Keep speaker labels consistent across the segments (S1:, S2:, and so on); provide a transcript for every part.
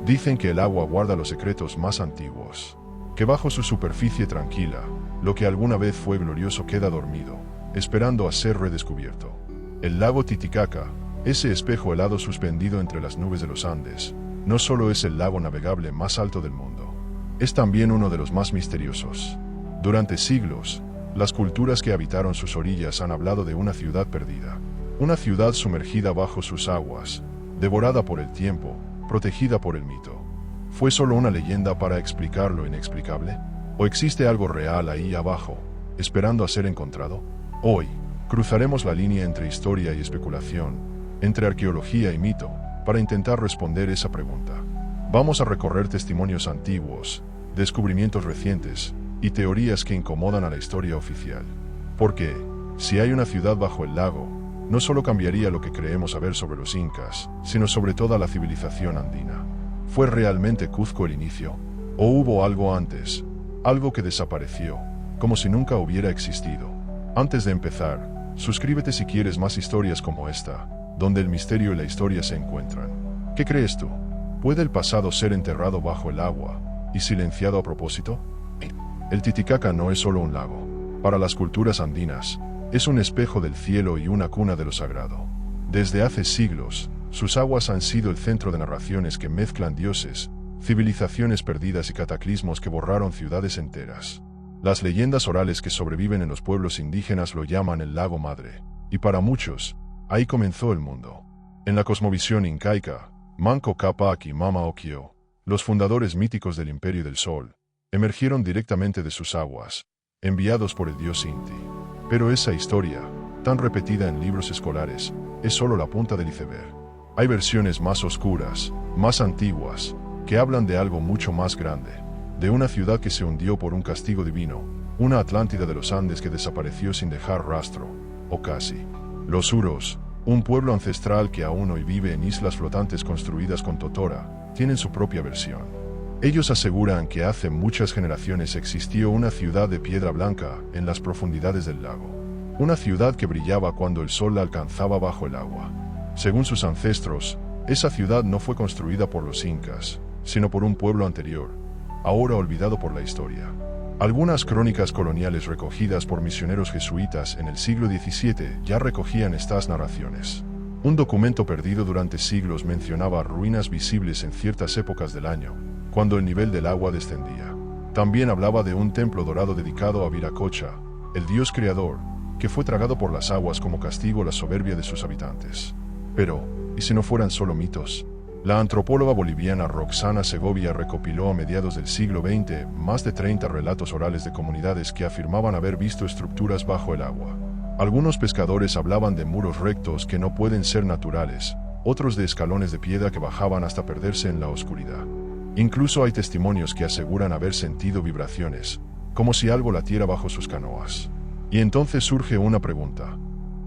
S1: Dicen que el agua guarda los secretos más antiguos, que bajo su superficie tranquila, lo que alguna vez fue glorioso queda dormido, esperando a ser redescubierto. El lago Titicaca, ese espejo helado suspendido entre las nubes de los Andes, no solo es el lago navegable más alto del mundo, es también uno de los más misteriosos. Durante siglos, las culturas que habitaron sus orillas han hablado de una ciudad perdida, una ciudad sumergida bajo sus aguas, devorada por el tiempo, protegida por el mito. ¿Fue solo una leyenda para explicar lo inexplicable? ¿O existe algo real ahí abajo, esperando a ser encontrado? Hoy, cruzaremos la línea entre historia y especulación, entre arqueología y mito, para intentar responder esa pregunta. Vamos a recorrer testimonios antiguos, descubrimientos recientes y teorías que incomodan a la historia oficial. Porque, si hay una ciudad bajo el lago, no solo cambiaría lo que creemos saber sobre los incas, sino sobre toda la civilización andina. ¿Fue realmente Cuzco el inicio? ¿O hubo algo antes? Algo que desapareció, como si nunca hubiera existido. Antes de empezar, suscríbete si quieres más historias como esta, donde el misterio y la historia se encuentran. ¿Qué crees tú? ¿Puede el pasado ser enterrado bajo el agua y silenciado a propósito? El Titicaca no es solo un lago. Para las culturas andinas, es un espejo del cielo y una cuna de lo sagrado. Desde hace siglos, sus aguas han sido el centro de narraciones que mezclan dioses, civilizaciones perdidas y cataclismos que borraron ciudades enteras. Las leyendas orales que sobreviven en los pueblos indígenas lo llaman el lago madre, y para muchos, ahí comenzó el mundo. En la cosmovisión incaica, Manco Cápac y Mama Ocllo, los fundadores míticos del Imperio del Sol, emergieron directamente de sus aguas, enviados por el dios Inti. Pero esa historia, tan repetida en libros escolares, es solo la punta del iceberg. Hay versiones más oscuras, más antiguas, que hablan de algo mucho más grande, de una ciudad que se hundió por un castigo divino, una Atlántida de los Andes que desapareció sin dejar rastro, o casi. Los Uros, un pueblo ancestral que aún hoy vive en islas flotantes construidas con totora, tienen su propia versión. Ellos aseguran que hace muchas generaciones existió una ciudad de piedra blanca en las profundidades del lago. Una ciudad que brillaba cuando el sol la alcanzaba bajo el agua. Según sus ancestros, esa ciudad no fue construida por los incas, sino por un pueblo anterior, ahora olvidado por la historia. Algunas crónicas coloniales recogidas por misioneros jesuitas en el siglo XVII ya recogían estas narraciones. Un documento perdido durante siglos mencionaba ruinas visibles en ciertas épocas del año, cuando el nivel del agua descendía. También hablaba de un templo dorado dedicado a Viracocha, el dios creador, que fue tragado por las aguas como castigo a la soberbia de sus habitantes. Pero, ¿y si no fueran solo mitos? La antropóloga boliviana Roxana Segovia recopiló a mediados del siglo XX más de 30 relatos orales de comunidades que afirmaban haber visto estructuras bajo el agua. Algunos pescadores hablaban de muros rectos que no pueden ser naturales, otros de escalones de piedra que bajaban hasta perderse en la oscuridad. Incluso hay testimonios que aseguran haber sentido vibraciones, como si algo latiera bajo sus canoas. Y entonces surge una pregunta.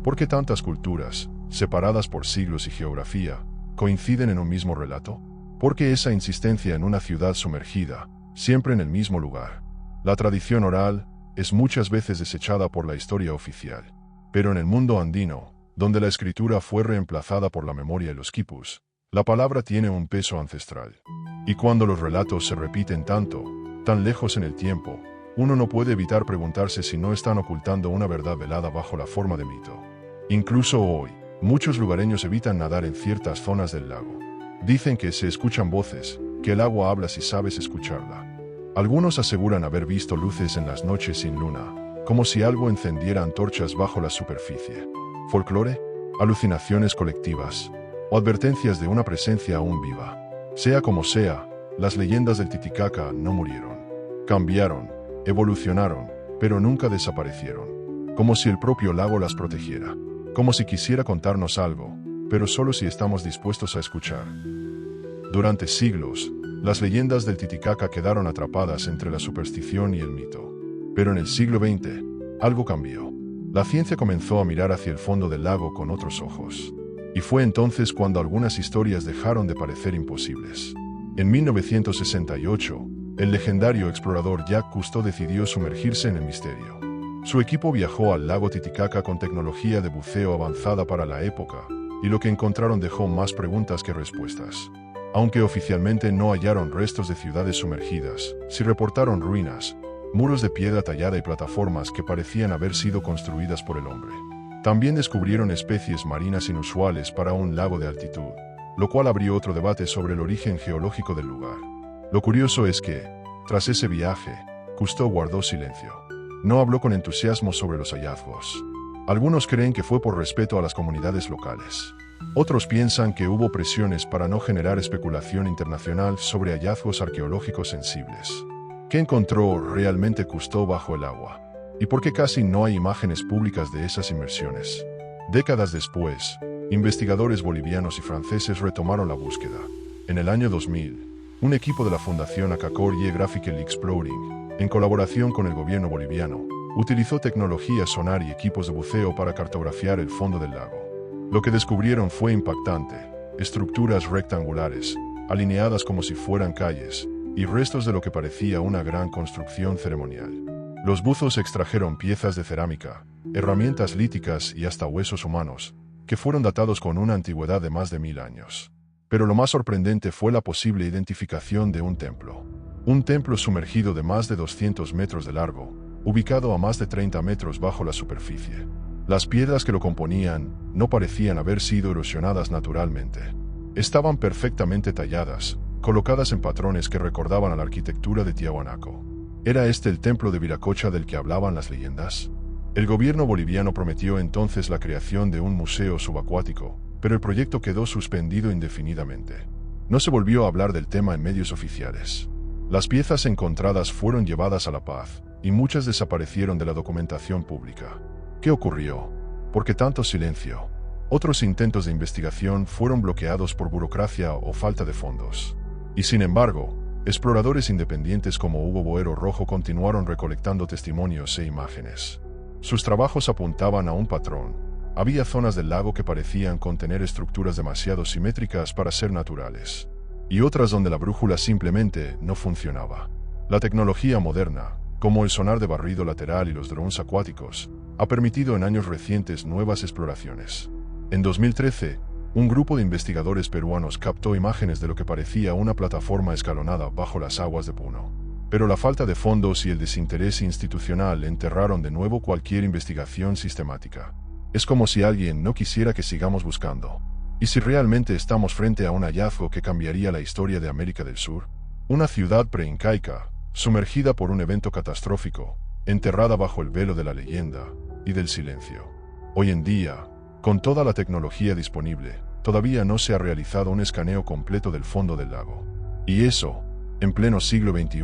S1: ¿Por qué tantas culturas, separadas por siglos y geografía, coinciden en un mismo relato? ¿Por qué esa insistencia en una ciudad sumergida, siempre en el mismo lugar? La tradición oral es muchas veces desechada por la historia oficial. Pero en el mundo andino, donde la escritura fue reemplazada por la memoria y los quipus, la palabra tiene un peso ancestral. Y cuando los relatos se repiten tanto, tan lejos en el tiempo, uno no puede evitar preguntarse si no están ocultando una verdad velada bajo la forma de mito. Incluso hoy, muchos lugareños evitan nadar en ciertas zonas del lago. Dicen que se escuchan voces, que el agua habla si sabes escucharla. Algunos aseguran haber visto luces en las noches sin luna, como si algo encendiera antorchas bajo la superficie. ¿Folclore? ¿Alucinaciones colectivas? ¿O advertencias de una presencia aún viva? Sea como sea, las leyendas del Titicaca no murieron. Cambiaron, evolucionaron, pero nunca desaparecieron. Como si el propio lago las protegiera. Como si quisiera contarnos algo, pero solo si estamos dispuestos a escuchar. Durante siglos, las leyendas del Titicaca quedaron atrapadas entre la superstición y el mito. Pero en el siglo XX, algo cambió. La ciencia comenzó a mirar hacia el fondo del lago con otros ojos. Y fue entonces cuando algunas historias dejaron de parecer imposibles. En 1968, el legendario explorador Jacques Cousteau decidió sumergirse en el misterio. Su equipo viajó al lago Titicaca con tecnología de buceo avanzada para la época, y lo que encontraron dejó más preguntas que respuestas. Aunque oficialmente no hallaron restos de ciudades sumergidas, sí reportaron ruinas, muros de piedra tallada y plataformas que parecían haber sido construidas por el hombre. También descubrieron especies marinas inusuales para un lago de altitud, lo cual abrió otro debate sobre el origen geológico del lugar. Lo curioso es que, tras ese viaje, Cousteau guardó silencio. No habló con entusiasmo sobre los hallazgos. Algunos creen que fue por respeto a las comunidades locales. Otros piensan que hubo presiones para no generar especulación internacional sobre hallazgos arqueológicos sensibles. ¿Qué encontró realmente Cousteau bajo el agua? ¿Y por qué casi no hay imágenes públicas de esas inmersiones? Décadas después, investigadores bolivianos y franceses retomaron la búsqueda. En el año 2000, un equipo de la Fundación Acacor Geographical Exploring, en colaboración con el gobierno boliviano, utilizó tecnología sonar y equipos de buceo para cartografiar el fondo del lago. Lo que descubrieron fue impactante: estructuras rectangulares, alineadas como si fueran calles, y restos de lo que parecía una gran construcción ceremonial. Los buzos extrajeron piezas de cerámica, herramientas líticas y hasta huesos humanos, que fueron datados con una antigüedad de más de 1000 años. Pero lo más sorprendente fue la posible identificación de un templo. Un templo sumergido de más de 200 metros de largo, ubicado a más de 30 metros bajo la superficie. Las piedras que lo componían no parecían haber sido erosionadas naturalmente. Estaban perfectamente talladas, colocadas en patrones que recordaban a la arquitectura de Tiahuanaco. ¿Era este el templo de Viracocha del que hablaban las leyendas? El gobierno boliviano prometió entonces la creación de un museo subacuático, pero el proyecto quedó suspendido indefinidamente. No se volvió a hablar del tema en medios oficiales. Las piezas encontradas fueron llevadas a La Paz, y muchas desaparecieron de la documentación pública. ¿Qué ocurrió? ¿Por qué tanto silencio? Otros intentos de investigación fueron bloqueados por burocracia o falta de fondos. Y sin embargo, exploradores independientes como Hugo Boero Rojo continuaron recolectando testimonios e imágenes. Sus trabajos apuntaban a un patrón. Había zonas del lago que parecían contener estructuras demasiado simétricas para ser naturales, y otras donde la brújula simplemente no funcionaba. La tecnología moderna, como el sonar de barrido lateral y los drones acuáticos, ha permitido en años recientes nuevas exploraciones. En 2013, un grupo de investigadores peruanos captó imágenes de lo que parecía una plataforma escalonada bajo las aguas de Puno. Pero la falta de fondos y el desinterés institucional enterraron de nuevo cualquier investigación sistemática. Es como si alguien no quisiera que sigamos buscando. ¿Y si realmente estamos frente a un hallazgo que cambiaría la historia de América del Sur? Una ciudad preincaica, sumergida por un evento catastrófico, enterrada bajo el velo de la leyenda y del silencio. Hoy en día, con toda la tecnología disponible, todavía no se ha realizado un escaneo completo del fondo del lago. Y eso, en pleno siglo XXI,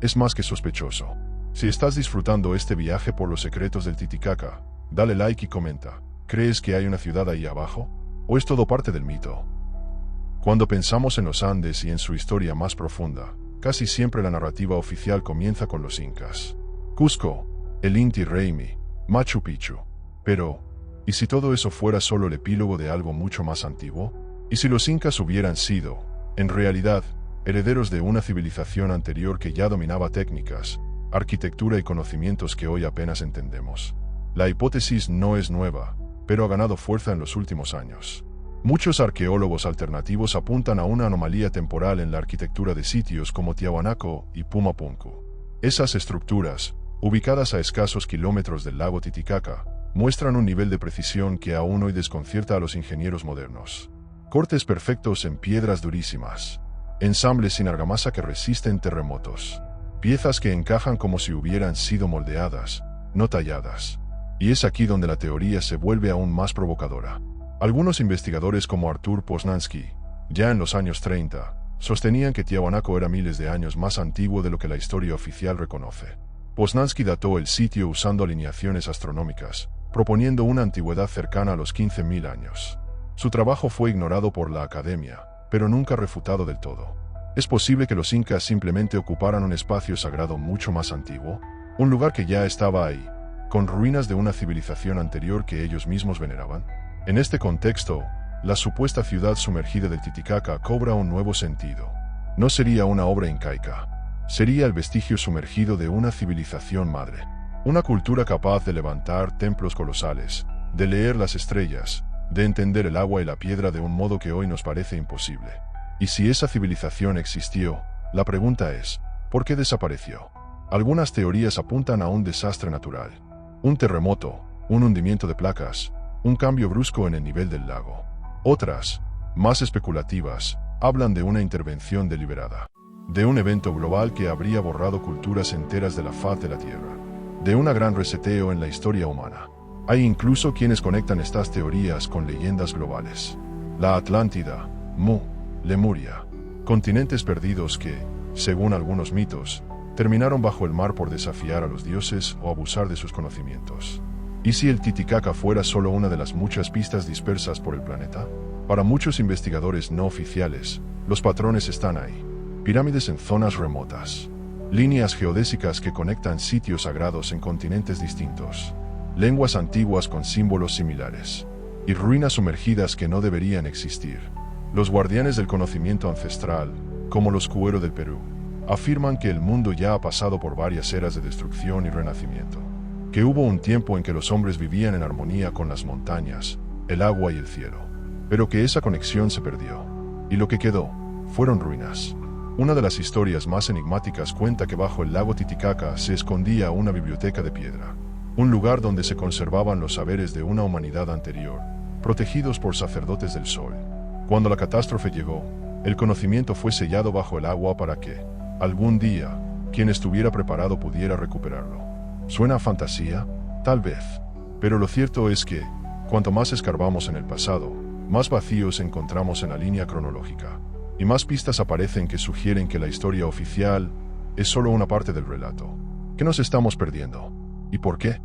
S1: es más que sospechoso. Si estás disfrutando este viaje por los secretos del Titicaca, dale like y comenta. ¿Crees que hay una ciudad ahí abajo? ¿O es todo parte del mito? Cuando pensamos en los Andes y en su historia más profunda, casi siempre la narrativa oficial comienza con los incas. Cusco, el Inti Raymi, Machu Picchu. Pero, ¿y si todo eso fuera solo el epílogo de algo mucho más antiguo? ¿Y si los incas hubieran sido, en realidad, herederos de una civilización anterior que ya dominaba técnicas, arquitectura y conocimientos que hoy apenas entendemos? La hipótesis no es nueva, pero ha ganado fuerza en los últimos años. Muchos arqueólogos alternativos apuntan a una anomalía temporal en la arquitectura de sitios como Tiahuanaco y Pumapunku. Esas estructuras, ubicadas a escasos kilómetros del lago Titicaca, muestran un nivel de precisión que aún hoy desconcierta a los ingenieros modernos. Cortes perfectos en piedras durísimas, ensambles sin argamasa que resisten terremotos, piezas que encajan como si hubieran sido moldeadas, no talladas. Y es aquí donde la teoría se vuelve aún más provocadora. Algunos investigadores como Artur Poznański, ya en los años 30, sostenían que Tiahuanaco era miles de años más antiguo de lo que la historia oficial reconoce. Poznański dató el sitio usando alineaciones astronómicas, proponiendo una antigüedad cercana a los 15.000 años. Su trabajo fue ignorado por la academia, pero nunca refutado del todo. ¿Es posible que los incas simplemente ocuparan un espacio sagrado mucho más antiguo? Un lugar que ya estaba ahí, con ruinas de una civilización anterior que ellos mismos veneraban. En este contexto, la supuesta ciudad sumergida del Titicaca cobra un nuevo sentido. No sería una obra incaica. Sería el vestigio sumergido de una civilización madre. Una cultura capaz de levantar templos colosales, de leer las estrellas, de entender el agua y la piedra de un modo que hoy nos parece imposible. Y si esa civilización existió, la pregunta es, ¿por qué desapareció? Algunas teorías apuntan a un desastre natural, un terremoto, un hundimiento de placas, un cambio brusco en el nivel del lago. Otras, más especulativas, hablan de una intervención deliberada, de un evento global que habría borrado culturas enteras de la faz de la Tierra, de un gran reseteo en la historia humana. Hay incluso quienes conectan estas teorías con leyendas globales. La Atlántida, Mu, Lemuria, continentes perdidos que, según algunos mitos, terminaron bajo el mar por desafiar a los dioses o abusar de sus conocimientos. ¿Y si el Titicaca fuera solo una de las muchas pistas dispersas por el planeta? Para muchos investigadores no oficiales, los patrones están ahí. Pirámides en zonas remotas, líneas geodésicas que conectan sitios sagrados en continentes distintos, lenguas antiguas con símbolos similares, y ruinas sumergidas que no deberían existir. Los guardianes del conocimiento ancestral, como los Cuero del Perú, afirman que el mundo ya ha pasado por varias eras de destrucción y renacimiento, que hubo un tiempo en que los hombres vivían en armonía con las montañas, el agua y el cielo, pero que esa conexión se perdió, y lo que quedó fueron ruinas. Una de las historias más enigmáticas cuenta que bajo el lago Titicaca se escondía una biblioteca de piedra, un lugar donde se conservaban los saberes de una humanidad anterior, protegidos por sacerdotes del sol. Cuando la catástrofe llegó, el conocimiento fue sellado bajo el agua para que, algún día, quien estuviera preparado pudiera recuperarlo. ¿Suena a fantasía? Tal vez. Pero lo cierto es que, cuanto más escarbamos en el pasado, más vacíos encontramos en la línea cronológica, y más pistas aparecen que sugieren que la historia oficial es solo una parte del relato. ¿Qué nos estamos perdiendo? ¿Y por qué?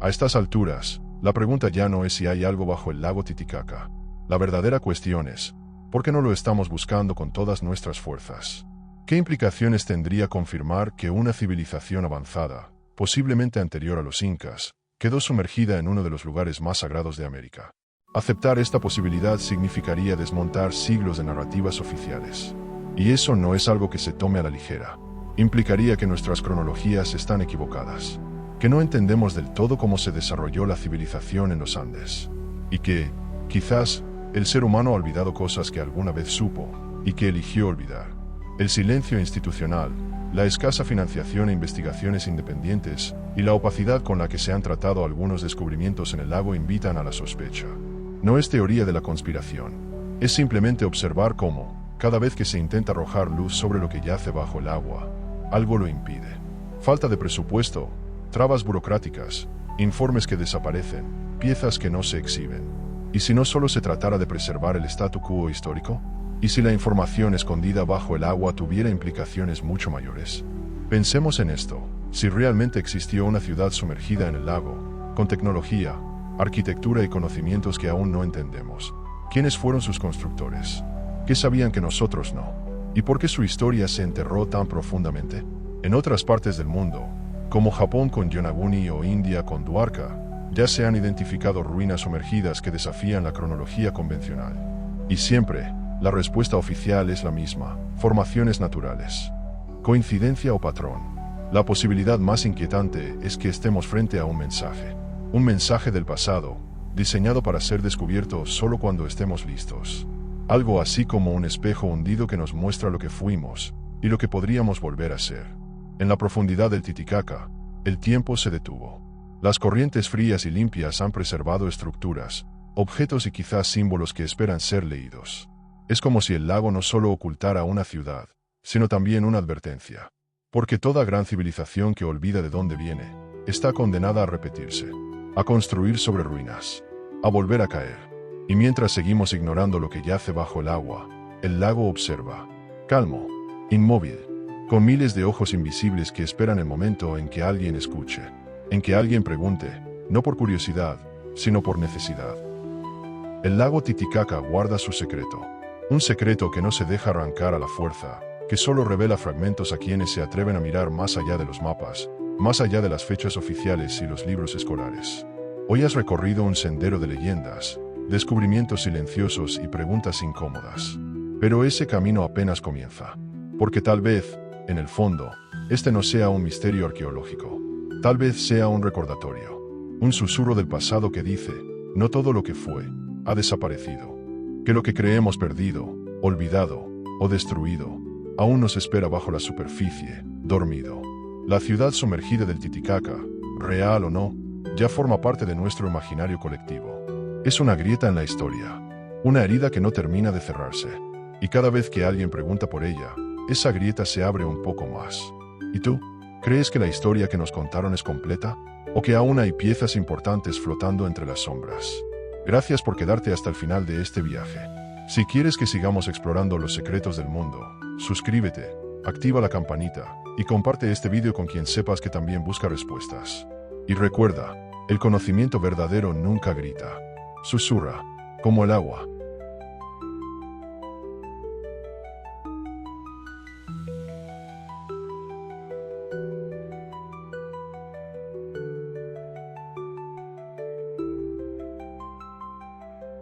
S1: A estas alturas, la pregunta ya no es si hay algo bajo el lago Titicaca. La verdadera cuestión es, ¿por qué no lo estamos buscando con todas nuestras fuerzas? ¿Qué implicaciones tendría confirmar que una civilización avanzada, posiblemente anterior a los incas, quedó sumergida en uno de los lugares más sagrados de América? Aceptar esta posibilidad significaría desmontar siglos de narrativas oficiales. Y eso no es algo que se tome a la ligera. Implicaría que nuestras cronologías están equivocadas, que no entendemos del todo cómo se desarrolló la civilización en los Andes, y que, quizás, el ser humano ha olvidado cosas que alguna vez supo, y que eligió olvidar. El silencio institucional, la escasa financiación e investigaciones independientes, y la opacidad con la que se han tratado algunos descubrimientos en el lago invitan a la sospecha. No es teoría de la conspiración, es simplemente observar cómo, cada vez que se intenta arrojar luz sobre lo que yace bajo el agua, algo lo impide. Falta de presupuesto, trabas burocráticas, informes que desaparecen, piezas que no se exhiben. ¿Y si no solo se tratara de preservar el statu quo histórico? ¿Y si la información escondida bajo el agua tuviera implicaciones mucho mayores? Pensemos en esto. Si realmente existió una ciudad sumergida en el lago, con tecnología, arquitectura y conocimientos que aún no entendemos, ¿quiénes fueron sus constructores? ¿Qué sabían que nosotros no? ¿Y por qué su historia se enterró tan profundamente? En otras partes del mundo, como Japón con Yonaguni o India con Dwarka, ya se han identificado ruinas sumergidas que desafían la cronología convencional. Y siempre, la respuesta oficial es la misma: formaciones naturales. ¿Coincidencia o patrón? La posibilidad más inquietante es que estemos frente a un mensaje del pasado, diseñado para ser descubierto solo cuando estemos listos. Algo así como un espejo hundido que nos muestra lo que fuimos y lo que podríamos volver a ser. En la profundidad del Titicaca, el tiempo se detuvo. Las corrientes frías y limpias han preservado estructuras, objetos y quizás símbolos que esperan ser leídos. Es como si el lago no solo ocultara una ciudad, sino también una advertencia. Porque toda gran civilización que olvida de dónde viene, está condenada a repetirse, a construir sobre ruinas, a volver a caer. Y mientras seguimos ignorando lo que yace bajo el agua, el lago observa, calmo, inmóvil, con miles de ojos invisibles que esperan el momento en que alguien escuche, en que alguien pregunte, no por curiosidad, sino por necesidad. El lago Titicaca guarda su secreto, un secreto que no se deja arrancar a la fuerza, que solo revela fragmentos a quienes se atreven a mirar más allá de los mapas, más allá de las fechas oficiales y los libros escolares. Hoy has recorrido un sendero de leyendas, descubrimientos silenciosos y preguntas incómodas. Pero ese camino apenas comienza. Porque tal vez, en el fondo, este no sea un misterio arqueológico. Tal vez sea un recordatorio. Un susurro del pasado que dice, no todo lo que fue, ha desaparecido. Que lo que creemos perdido, olvidado o destruido, aún nos espera bajo la superficie, dormido. La ciudad sumergida del Titicaca, real o no, ya forma parte de nuestro imaginario colectivo. Es una grieta en la historia, una herida que no termina de cerrarse. Y cada vez que alguien pregunta por ella, esa grieta se abre un poco más. ¿Y tú? ¿Crees que la historia que nos contaron es completa? ¿O que aún hay piezas importantes flotando entre las sombras? Gracias por quedarte hasta el final de este viaje. Si quieres que sigamos explorando los secretos del mundo, suscríbete, activa la campanita y comparte este vídeo con quien sepas que también busca respuestas. Y recuerda, el conocimiento verdadero nunca grita, susurra, como el agua.